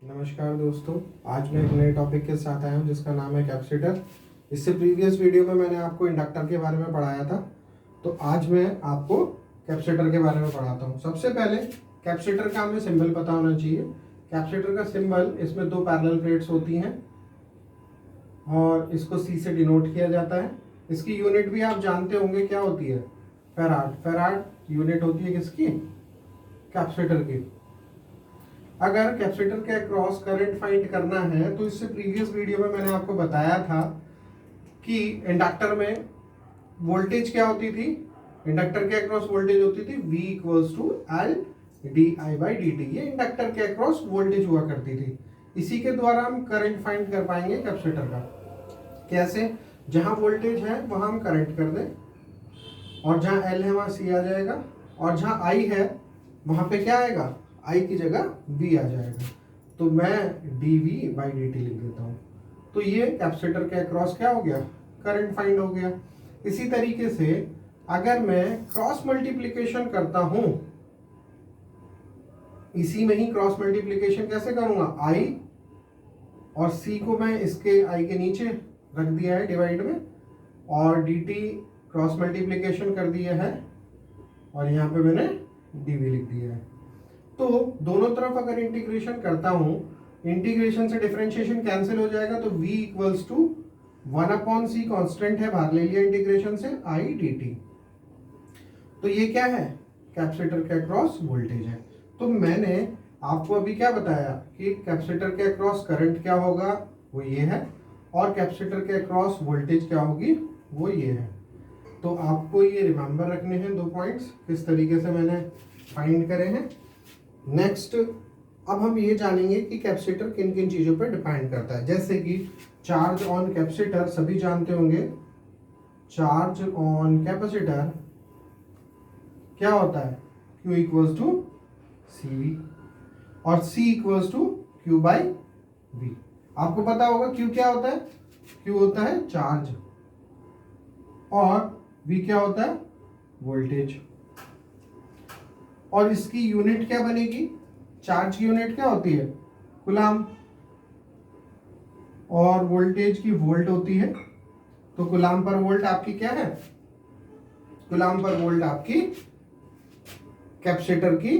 नमस्कार दोस्तों, आज मैं एक नए टॉपिक के साथ आया हूं जिसका नाम है कैपेसिटर। इससे प्रीवियस वीडियो में मैंने आपको इंडक्टर के बारे में पढ़ाया था, तो आज मैं आपको कैपेसिटर के बारे में पढ़ाता हूं। सबसे पहले कैपेसिटर का हमें सिंबल पता होना चाहिए। कैपेसिटर का सिंबल, इसमें दो पैरेलल प्लेट्स होती हैं और इसको C से डिनोट किया जाता है। इसकी यूनिट भी आप जानते होंगे, क्या होती है? फैराड। फैराड यूनिट होती है किसकी? कैपेसिटर की। अगर कैपेसिटर के अक्रॉस करंट फाइंड करना है तो इससे प्रीवियस वीडियो में मैंने आपको बताया था कि इंडक्टर में वोल्टेज क्या होती थी। इंडक्टर के अक्रॉस वोल्टेज होती थी V equals to L di/dt। ये इंडक्टर के अक्रॉस वोल्टेज हुआ करती थी। इसी के द्वारा हम करंट फाइंड कर पाएंगे कैपेसिटर का। कैसे? जहां वोल्टेज है वहां हम करंट कर दें, और जहां L है वहां C आ जाएगा, और जहां I है वहां पे क्या आएगा? I की जगह V आ जाएगा। तो मैं dV/dt लिख देता हूं। तो ये कैपेसिटर के अक्रॉस क्या हो गया? करंट फाइंड हो गया। इसी तरीके से अगर मैं क्रॉस मल्टीप्लिकेशन करता हूं, इसी में ही क्रॉस मल्टीप्लिकेशन कैसे करूंगा? I और C को मैं इसके I के नीचे रख दिया है डिवाइड में, और dt क्रॉस मल्टीप्लिकेशन कर दिया है, और यहाँ पे मैंने dV लिख दिया है। तो दोनों तरफ अगर इंटीग्रेशन करता हूं, इंटीग्रेशन से डिफरेंशिएशन कैंसिल हो जाएगा, तो v equals to 1/c constant है, बाहर ले लिया इंटीग्रेशन से, I dt। तो ये क्या है? कैपेसिटर के अक्रॉस वोल्टेज है। तो मैंने आपको अभी क्या बताया कि कैपेसिटर के अक्रॉस करंट क्या होगा, वो ये है, और कैपेसिटर के अक्रॉस वोल्टेज क्या होगी, वो ये है। तो आपको ये रिमेंबर रखने हैं दो पॉइंट्स, किस तरीके से मैंने फाइंड करे हैं। नेक्स्ट, अब हम ये जानेंगे कि कैपेसिटर किन किन चीज़ों पर डिपेंड करता है। जैसे कि चार्ज ऑन कैपेसिटर सभी जानते होंगे। चार्ज ऑन कैपेसिटर क्या होता है? Q इक्वल्स टू CV, और C इक्वल्स टू Q/V। आपको पता होगा Q क्या होता है? Q होता है चार्ज, और V क्या होता है? वोल्टेज। और इसकी यूनिट क्या बनेगी? चार्ज की यूनिट क्या होती है? कूलाम, और वोल्टेज की वोल्ट होती है। तो कूलाम पर वोल्ट आपकी क्या है? कूलाम पर वोल्ट आपकी कैपेसिटर की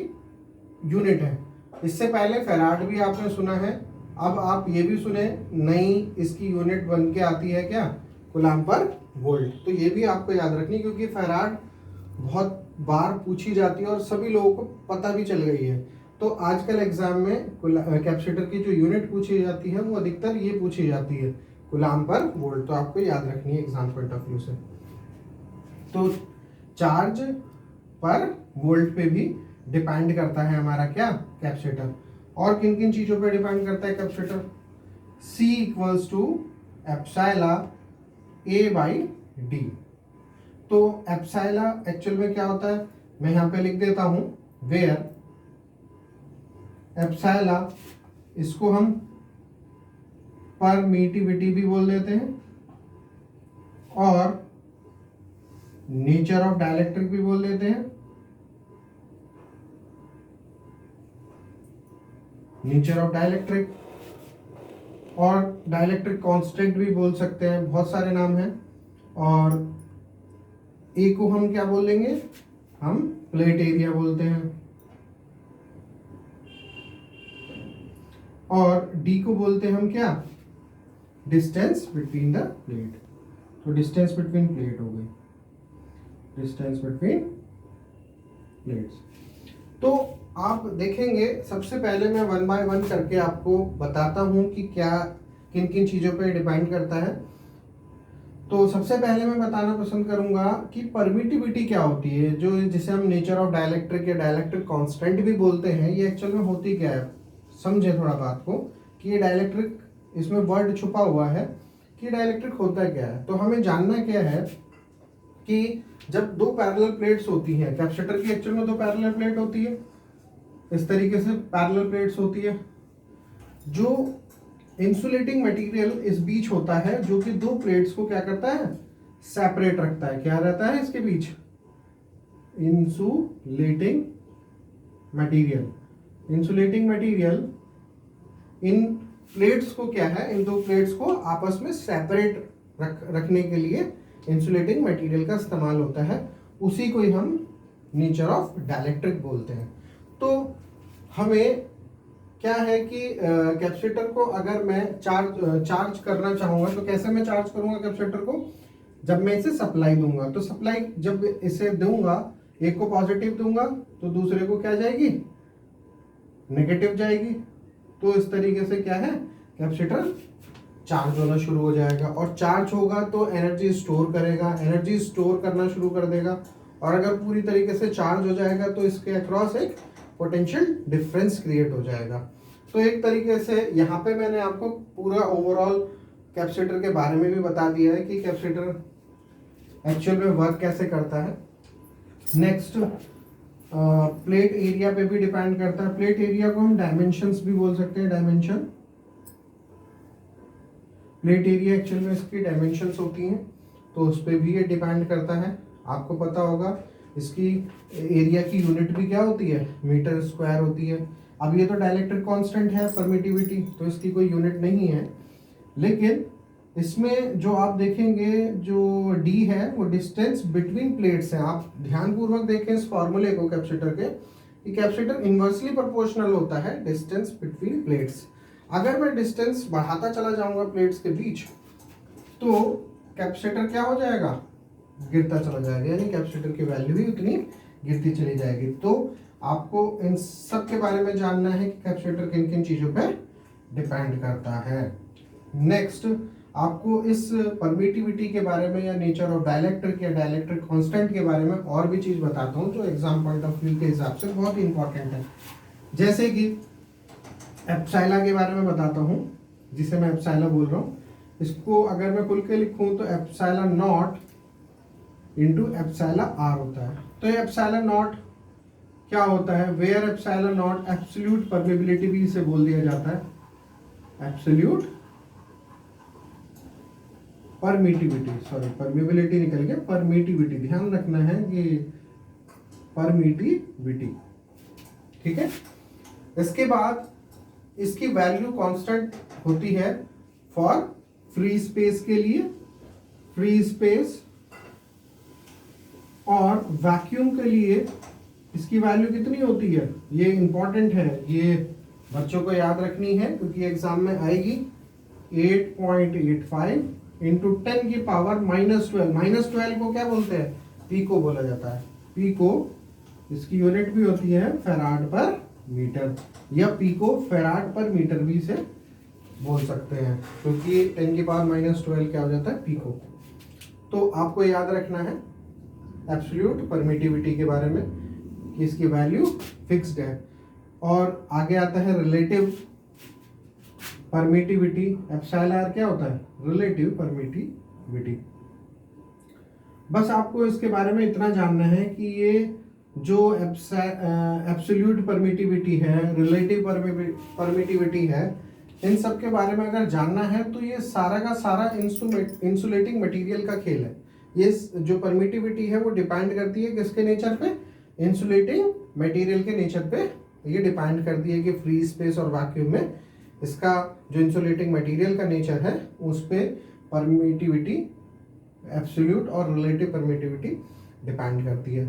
यूनिट है। इससे पहले फैराड भी आपने सुना है, अब आप ये भी सुने, नई इसकी यूनिट बन के आती है क्या? कूलाम पर वोल्ट। तो ये भी आपको याद रखनी, क्योंकि फैराड बहुत बार पूछी जाती है और सभी लोगों को पता भी चल गई है। तो आजकल एग्जाम में कैपेसिटर की जो यूनिट पूछी जाती है वो अधिकतर ये पूछी जाती है, कूलाम पर वोल्ट। तो आपको याद रखनी है एग्जाम पॉइंट ऑफ व्यू से। तो चार्ज पर वोल्ट पे भी डिपेंड करता है हमारा क्या? कैपेसिटर। और किन किन चीजों पे डिपेंड करता है capacitor? C equals to epsilon A/d। तो एप्सिलॉन एक्चुअल में क्या होता है, मैं यहाँ पे लिख देता हूं, वेयर एप्सिलॉन, इसको हम परमिटिविटी भी बोल देते हैं, और नेचर ऑफ डाइलेक्ट्रिक भी बोल देते हैं। नेचर ऑफ डाइलेक्ट्रिक, और डाइलेक्ट्रिक कांस्टेंट भी बोल सकते हैं, बहुत सारे नाम हैं। और ए को हम क्या बोल देंगे? हम प्लेट एरिया बोलते हैं, और डी को बोलते हैं हम क्या? Distance between the plate. तो डिस्टेंस बिटवीन प्लेट हो गई, डिस्टेंस बिटवीन प्लेट्स। तो आप देखेंगे, सबसे पहले मैं 1 बाय 1 करके आपको बताता हूं कि क्या किन किन चीजों पे डिपेंड करता है। तो सबसे पहले मैं बताना पसंद करूंगा कि परमिटिविटी क्या होती है, जो जिसे हम नेचर ऑफ डाइलेक्ट्रिक या डाइलेक्ट्रिक कांस्टेंट भी बोलते हैं। ये एक्चुअल में होती क्या है, समझे थोड़ा बात को, कि ये डाइलेक्ट्रिक, इसमें वर्ड छुपा हुआ है कि डाइलेक्ट्रिक होता क्या है। तो हमें जानना क्या है कि जब दो पैरेलल प्लेट्स होती हैं, कैपेसिटर की एक्चुअल में दो पैरेलल प्लेट होती है, इस तरीके से पैरेलल प्लेट्स होती है। जो इंसुलेटिंग मटेरियल इस बीच होता है, जो कि दो प्लेट्स को क्या करता है? सेपरेट रखता है। क्या रहता है इसके बीच? Insulating material. इंसुलेटिंग मटेरियल इन प्लेट्स को क्या है, इन दो प्लेट्स को आपस में सेपरेट रखने के लिए इंसुलेटिंग मटेरियल का इस्तेमाल होता है, उसी को ही हम नेचर ऑफ डाइलेक्ट्रिक बोलते हैं। तो हमें क्या है कि कैपेसिटर को अगर मैं चार्ज करना चाहूँगा तो कैसे मैं चार्ज करूँगा कैपेसिटर को, जब मैं इसे सप्लाई दूंगा, तो सप्लाई जब इसे दूंगा, एक को पॉजिटिव दूंगा तो दूसरे को क्या जाएगी, नेगेटिव जाएगी। तो इस तरीके से क्या है, कैपेसिटर चार्ज होना शुरू हो जाएगा, और चार्ज होगा तो एनर्जी स्टोर करेगा, एनर्जी स्टोर करना शुरू कर देगा, और अगर पूरी तरीके से चार्ज हो जाएगा तो इसके अक्रॉस एक पोटेंशियल डिफरेंस क्रिएट हो जाएगा। तो एक तरीके से यहाँ पे मैंने आपको पूरा ओवरऑल कैपेसिटर के बारे में भी बता दिया है कि कैपेसिटर एक्चुअल में वर्क कैसे करता है। नेक्स्ट प्लेट एरिया पे भी डिपेंड करता है। प्लेट एरिया को हम डायमेंशंस भी बोल सकते हैं, डायमेंशन। प्लेट एरिया एक्चुअल में इसकी डायमेंशंस होती हैं, तो उस पर भी ये डिपेंड करता है। आपको पता होगा इसकी एरिया की यूनिट भी क्या होती है, मीटर स्क्वायर होती है। अब ये तो डाइलेक्ट्रिक कांस्टेंट है परमिटिविटी, तो इसकी कोई यूनिट नहीं है, लेकिन इसमें जो आप देखेंगे जो d है वो डिस्टेंस बिटवीन प्लेट्स है। आप ध्यानपूर्वक देखें इस फॉर्मूले को कैपेसिटर के, कि कैपेसिटर इन्वर्सली प्रोपोर्शनल होता है डिस्टेंस बिटवीन प्लेट्स। अगर मैं डिस्टेंस बढ़ाता चला जाऊंगा प्लेट्स के बीच, तो कैपेसिटर क्या हो जाएगा, गिरता चला जाएगा, यानी कैपेसिटर की वैल्यू भी उतनी गिरती चली जाएगी। तो आपको इन सब के बारे में जानना है कि कैपेसिटर किन किन चीज़ों पे डिपेंड करता है। नेक्स्ट आपको इस परमिटिविटी के बारे में या नेचर ऑफ डाइलेक्ट्रिक या डाइलेक्ट्रिक कांस्टेंट के बारे में और भी चीज़ बताता हूँ जो एग्जाम पॉइंट ऑफ व्यू के हिसाब से बहुत ही इंपॉर्टेंट है। जैसे कि एप्सिला के बारे में बताता हूँ, जिसे मैं एप्सिला बोल रहा हूँ। इसको अगर मैं खुल के लिखूँ तो epsilon naught into epsilon r होता है। तो ये एप्सिला नॉट क्या होता है, where epsilon naught absolute permeability भी इसे बोल दिया जाता है। एब्सोल्यूट परमिटिविटी, सॉरी परमिबिलिटी निकल गया, परमिटिविटी, ध्यान रखना है कि परमिटिविटी, ठीक है। इसके बाद इसकी वैल्यू कांस्टेंट होती है फॉर फ्री स्पेस के लिए, फ्री स्पेस, और वैक्यूम के लिए इसकी वैल्यू कितनी होती है, ये इंपॉर्टेंट है, ये बच्चों को याद रखनी है क्योंकि एग्जाम में आएगी। 8.85 इंटू 10 की पावर -12, -12 को क्या बोलते हैं, पीको बोला जाता है। पीको इसकी यूनिट भी होती है फैराड पर मीटर, या पीको फैराड पर मीटर भी इसे बोल सकते हैं, क्योंकि 10 की पावर -12 क्या हो जाता है, पीको। तो आपको याद रखना है एब्सोल्यूट परमिटिविटी के बारे में कि इसकी वैल्यू फिक्स्ड है। और आगे आता है रिलेटिव परमिटिविटी। एप्सिलॉन आर क्या होता है, रिलेटिव परमिटिविटी। बस आपको इसके बारे में इतना जानना है कि ये जो एब्सोल्यूट परमिटिविटी है, रिलेटिव परमिटिविटी है, इन सब के बारे में अगर जानना है तो ये सारा का सारा इंसुलेटिंग मटेरियल का खेल है। ये जो परमिटिविटी है वो डिपेंड करती है किसके नेचर पे, इंसुलेटिंग मटेरियल के नेचर पे ये डिपेंड करती है कि फ्री स्पेस और वैक्यूम में इसका जो इंसुलेटिंग मटेरियल का नेचर है उस पे परमिटिविटी, एब्सोल्यूट और रिलेटिव परमिटिविटी डिपेंड करती है।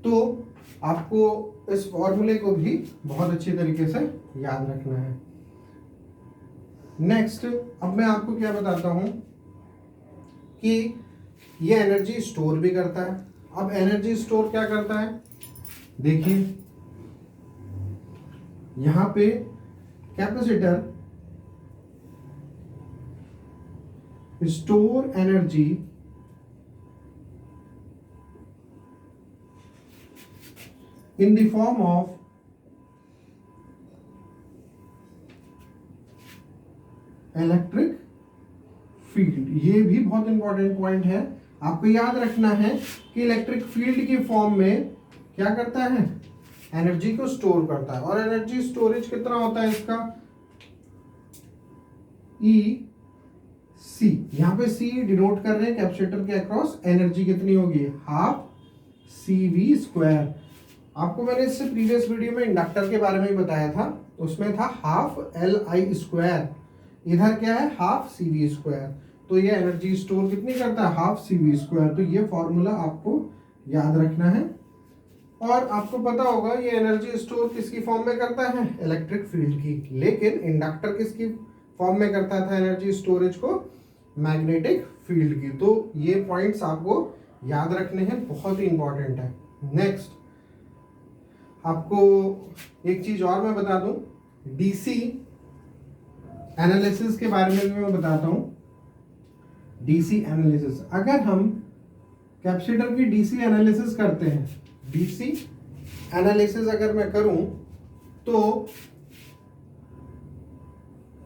तो आपको इस फॉर्मूले को भी बहुत अच्छी तरीके से याद रखना है। नेक्स्ट अब मैं आपको क्या बताता हूं कि ये एनर्जी स्टोर भी करता है। अब एनर्जी स्टोर क्या करता है, देखिए यहां पे capacitor store energy in the form of electric field. ये भी बहुत इंपॉर्टेंट पॉइंट है, आपको याद रखना है कि इलेक्ट्रिक फील्ड की फॉर्म में क्या करता है, एनर्जी को स्टोर करता है। और एनर्जी स्टोरेज कितना होता है इसका, EC। यहाँ पे C डिनोट कर रहे हैं कैपेसिटर के अक्रॉस एनर्जी कितनी होगी, हाफ CV स्क्वायर। आपको मैंने इससे प्रीवियस वीडियो में इंडक्टर के बारे में ही बताया था उसमें था हाफ LI², इधर क्या है हाफ CV²। तो ये एनर्जी स्टोर कितनी करता है, हाफ CV²। तो ये फॉर्मूला आपको याद रखना है। और आपको पता होगा ये एनर्जी स्टोर किसकी फॉर्म में करता है, इलेक्ट्रिक फील्ड की। लेकिन इंडक्टर किसकी फॉर्म में करता था एनर्जी स्टोरेज को, मैग्नेटिक फील्ड की। तो ये पॉइंट्स आपको याद रखने हैं, बहुत ही इंपॉर्टेंट है। नेक्स्ट आपको एक चीज और मैं बता दूं, डीसी एनालिसिस के बारे में भी मैं बताता हूं। डीसी एनालिसिस, अगर हम कैपेसिटर की डीसी एनालिसिस करते हैं, डीसी एनालिसिस अगर मैं करूं तो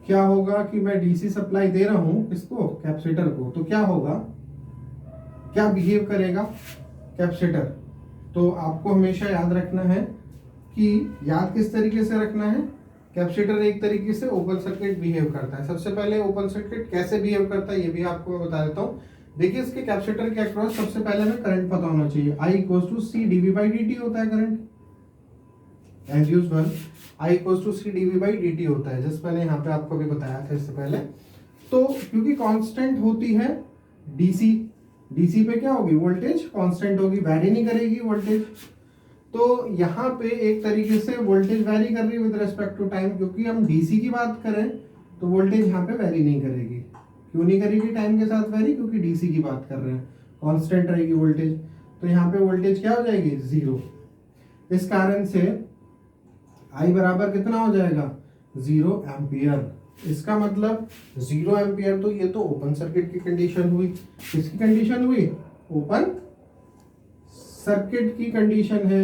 क्या होगा कि मैं डीसी सप्लाई दे रहा हूं किसको, कैपेसिटर को। तो क्या होगा, क्या बिहेव करेगा कैपेसिटर। तो आपको हमेशा याद रखना है कि याद किस तरीके से रखना है, कैपेसिटर एक तरीके से ओपन सर्किट बिहेव करता है। सबसे पहले ओपन सर्किट कैसे बिहेव करता है ये भी आपको मैं बता देता हूँ। देखिए इसके कैपेसिटर के अक्रॉस सबसे पहले हमें करंट पता होना चाहिए, I=C/dV/dt होता है करंट, एज यूजुअल I=C/dV/dt होता है, जिस मैंने यहाँ पे आपको भी बताया था इससे पहले। तो क्योंकि कांस्टेंट होती है डीसी पे क्या होगी, वोल्टेज कांस्टेंट होगी, वैरी नहीं करेगी वोल्टेज। तो यहाँ पे एक तरीके से वोल्टेज वैरी कर रही है विद रेस्पेक्ट टू टाइम, क्योंकि हम डीसी की बात करें तो वोल्टेज यहाँ पे वैरी नहीं करेगी। क्यों नहीं करेगी टाइम के साथ वैरी, क्योंकि डीसी की बात कर रहे हैं, कांस्टेंट रहेगी वोल्टेज। तो यहाँ पे वोल्टेज क्या हो जाएगी, 0। इस कारण से I बराबर कितना हो जाएगा, 0 एम्पियर। इसका मतलब 0 एम्पियर, तो ये तो ओपन सर्किट की कंडीशन हुई। किसकी कंडीशन हुई, ओपन सर्किट की कंडीशन है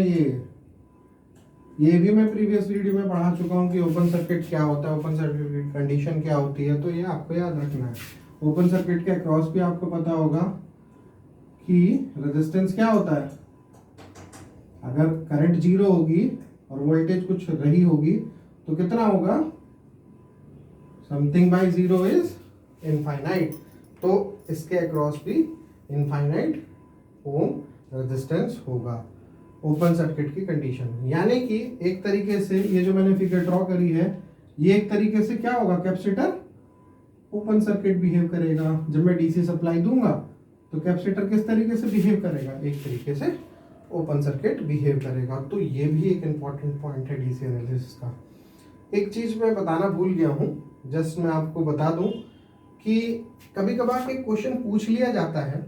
ये भी मैं प्रीवियस वीडियो में पढ़ा चुका हूँ कि ओपन सर्किट क्या होता है, ओपन सर्किट की कंडीशन क्या होती है। तो ये आपको याद रखना है। ओपन सर्किट के अक्रॉस भी आपको पता होगा कि रेजिस्टेंस क्या होता है। अगर करंट 0 होगी और वोल्टेज कुछ रही होगी तो कितना होगा, समथिंग बाय 0 इज इनफाइनाइट। तो इसके अक्रॉस भी इनफाइनाइट ओम रेजिस्टेंस होगा ओपन सर्किट की कंडीशन। यानी कि एक तरीके से ये जो मैंने फिगर ड्रॉ करी है, ये एक तरीके से क्या होगा, कैपेसिटर ओपन सर्किट बिहेव करेगा। जब मैं डीसी सप्लाई दूंगा तो कैपेसिटर किस तरीके से बिहेव करेगा, एक तरीके से ओपन सर्किट बिहेव करेगा। तो ये भी एक इंपॉर्टेंट पॉइंट है डीसी एनालिसिस का। एक चीज मैं बताना भूल गया हूँ, जस्ट मैं आपको बता दूं कि कभी कभार एक क्वेश्चन पूछ लिया जाता है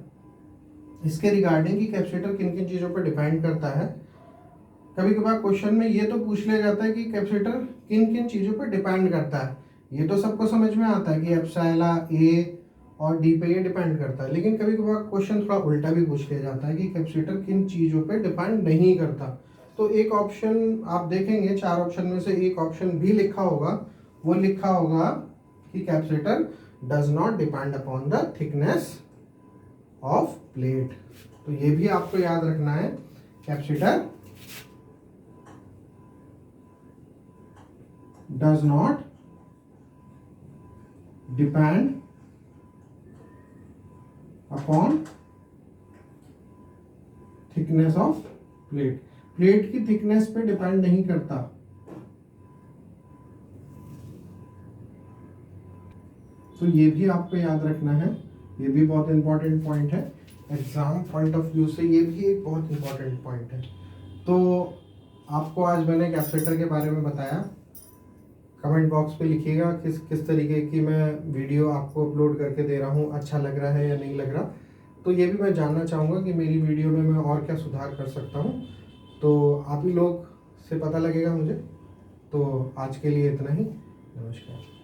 इसके रिगार्डिंग कि कैपेसिटर किन किन चीज़ों पर डिपेंड करता है। कभी कभार क्वेश्चन में ये तो पूछ लिया जाता है कि कैपेसिटर किन किन चीज़ों पर डिपेंड करता है। ये तो सबको समझ में आता है कि एप्सिलॉन ए और डी पे ये डिपेंड करता है। लेकिन कभी कभार क्वेश्चन थोड़ा उल्टा भी पूछ लिया जाता है कि कैपेसिटर किन चीज़ों पर डिपेंड नहीं करता। तो एक ऑप्शन आप देखेंगे, 4 ऑप्शन में से एक ऑप्शन भी लिखा होगा, वो लिखा होगा कि capacitor does not depend upon the thickness of plate. तो ये भी आपको याद रखना है, capacitor does not depend upon thickness of plate. Plate की थिकनेस पे डिपेंड नहीं करता। तो ये भी आपको याद रखना है, ये भी बहुत इंपॉर्टेंट पॉइंट है। एग्जाम पॉइंट ऑफ व्यू से ये भी एक बहुत इंपॉर्टेंट पॉइंट है। तो आपको आज मैंने कैपेसिटर के बारे में बताया। कमेंट बॉक्स पे लिखिएगा किस किस तरीके की मैं वीडियो आपको अपलोड करके दे रहा हूँ, अच्छा लग रहा है या नहीं लग रहा। तो ये भी मैं जानना चाहूँगा कि मेरी वीडियो में मैं और क्या सुधार कर सकता हूँ। तो आप ही लोग से पता लगेगा मुझे। तो आज के लिए इतना ही, नमस्कार।